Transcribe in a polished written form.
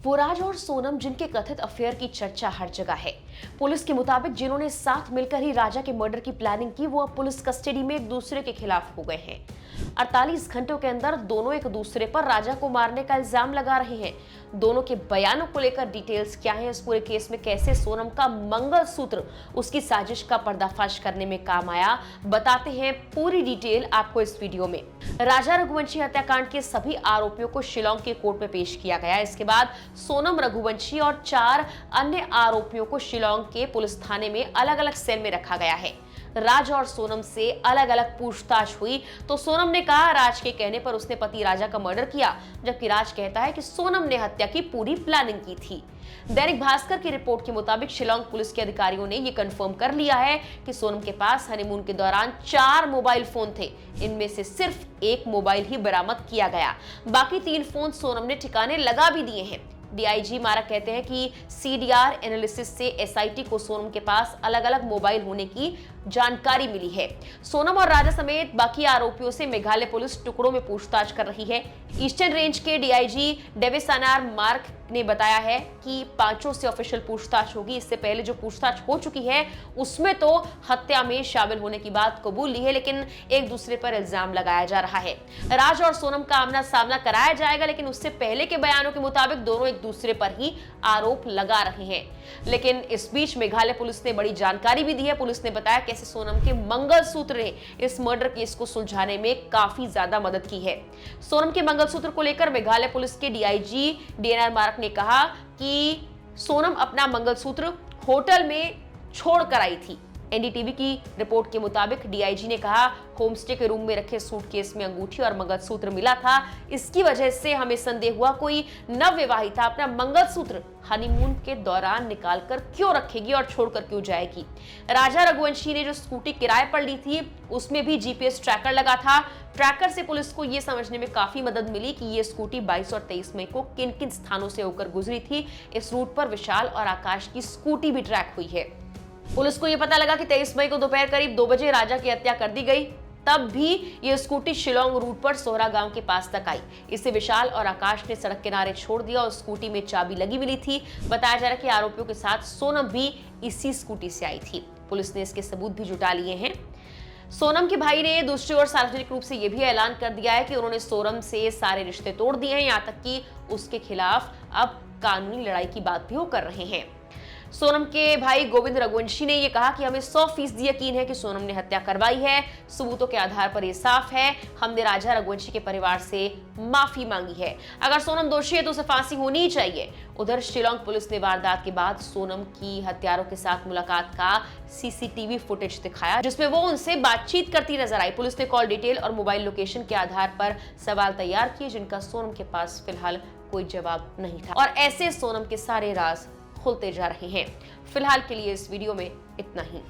वो राज और सोनम जिनके कथित अफेयर की चर्चा हर जगह है। पुलिस के मुताबिक जिन्होंने साथ मिलकर ही राजा के मर्डर की प्लानिंग की, वो अब पुलिस कस्टडी में एक दूसरे के खिलाफ हो गए हैं। 48 घंटों के अंदर दोनों एक दूसरे पर राजा को मारने का इल्जाम लगा रहे हैं। दोनों के बयानों को लेकर डिटेल्स क्या है, इस पूरे केस में कैसे सोनम का मंगलसूत्र उसकी साजिश का पर्दाफाश करने में काम आया, बताते हैं पूरी डिटेल आपको इस वीडियो में। राजा रघुवंशी हत्याकांड के सभी आरोपियों को शिलांग के कोर्ट में पेश किया गया। इसके बाद सोनम रघुवंशी और 4 अन्य आरोपियों को शिलांग के पुलिस थाने में अलग अलग सेल में रखा गया है। राज और सोनम से अलग अलग पूछताछ हुई तो सोनम ने कहा राज के कहने पर उसने पति राजा का मर्डर किया, जबकि राज कहता है कि सोनम ने हत्या की पूरी प्लानिंग की थी। दैनिक भास्कर की रिपोर्ट के मुताबिक शिलांग पुलिस के अधिकारियों ने यह कंफर्म कर लिया है कि सोनम के पास हनीमून के दौरान 4 मोबाइल फोन थे। इनमें से सिर्फ 1 मोबाइल ही बरामद किया गया, बाकी 3 फोन सोनम ने ठिकाने लगा भी दिए हैं। डीआईजी मारक कहते हैं कि सीडीआर एनालिसिस से एसआईटी को सोनम के पास अलग अलग मोबाइल होने की जानकारी मिली है। सोनम और राजा समेत बाकी आरोपियों से मेघालय पुलिस टुकड़ों में पूछताछ कर रही है। ईस्टर्न रेंज के डीआईजी डेविसानार मार्क ने बताया है कि 5 से ऑफिशियल पूछताछ होगी। इससे पहले जो पूछताछ हो चुकी है उसमें तो हत्या में शामिल होने की बात कबूल ली है, लेकिन एक दूसरे पर इल्जाम लगाया जा रहा है। राज और सोनम का आमना सामना कराया जाएगा, लेकिन उससे पहले के बयानों के मुताबिक दोनों एक दूसरे पर ही आरोप लगा रहे हैं। लेकिन इस बीच मेघालय पुलिस ने बड़ी जानकारी भी दी है। पुलिस ने बताया कैसे सोनम के मंगलसूत्र ने इस मर्डर केस को सुलझाने में काफी ज्यादा मदद की है। सोनम के मंगलसूत्र को लेकर मेघालय पुलिस के डीआईजी डीएनआर मार्क ने कहा कि सोनम अपना मंगलसूत्र होटल में छोड़कर आई थी। एनडीटीवी की रिपोर्ट के मुताबिक डीआईजी ने कहा होमस्टे के रूम में रखे सूटकेस में अंगूठी और मंगलसूत्र मिला था। इसकी वजह से हमें संदेह हुआ कोई नवविवाहिता अपना मंगलसूत्र हनीमून के दौरान निकालकर क्यों रखेगी और छोड़कर क्यों जाएगी। राजा रघुवंशी ने जो स्कूटी किराए पर ली थी उसमें भी जीपीएस ट्रैकर लगा था। ट्रैकर से पुलिस को यह समझने में काफी मदद मिली कि ये स्कूटी 22 और 23 मई को किन किन स्थानों से होकर गुजरी थी। इस रूट पर विशाल और आकाश की स्कूटी भी ट्रैक हुई है। पुलिस को यह पता लगा कि 23 मई को दोपहर करीब 2 बजे राजा की हत्या कर दी गई। तब भी यह स्कूटी शिलांग रूट पर सोहरा गांव के पास तक आई। इसे विशाल और आकाश ने सड़क किनारे छोड़ दिया और स्कूटी में चाबी लगी मिली थी। बताया जा रहा है कि आरोपियों के साथ सोनम भी इसी स्कूटी से आई थी। पुलिस ने इसके सबूत भी जुटा लिए हैं। सोनम के भाई ने दूसरी ओर सार्वजनिक रूप से यह भी ऐलान कर दिया है कि उन्होंने सोनम से सारे रिश्ते तोड़ दिए हैं, यहां तक कि उसके खिलाफ अब कानूनी लड़ाई की बात भी वो कर रहे हैं। सोनम के भाई गोविंद रघुवंशी ने यह कहा कि हमें 100% यकीन है कि सोनम ने हत्या करवाई है। सबूतों के आधार पर यह साफ है। हमने राजा रघुवंशी के परिवार से माफी मांगी है। अगर सोनम दोषी है तो उसे फांसी होनी ही चाहिए। उधर शिलांग पुलिस ने वारदात के बाद सोनम की हत्यारों के साथ मुलाकात का सीसीटीवी फुटेज दिखाया, जिसमें वो उनसे बातचीत करती नजर आई। पुलिस ने कॉल डिटेल और मोबाइल लोकेशन के आधार पर सवाल तैयार किए, जिनका सोनम के पास फिलहाल कोई जवाब नहीं था। और ऐसे सोनम के सारे राज खुलते जा रहे हैं। फिलहाल के लिए इस वीडियो में इतना ही।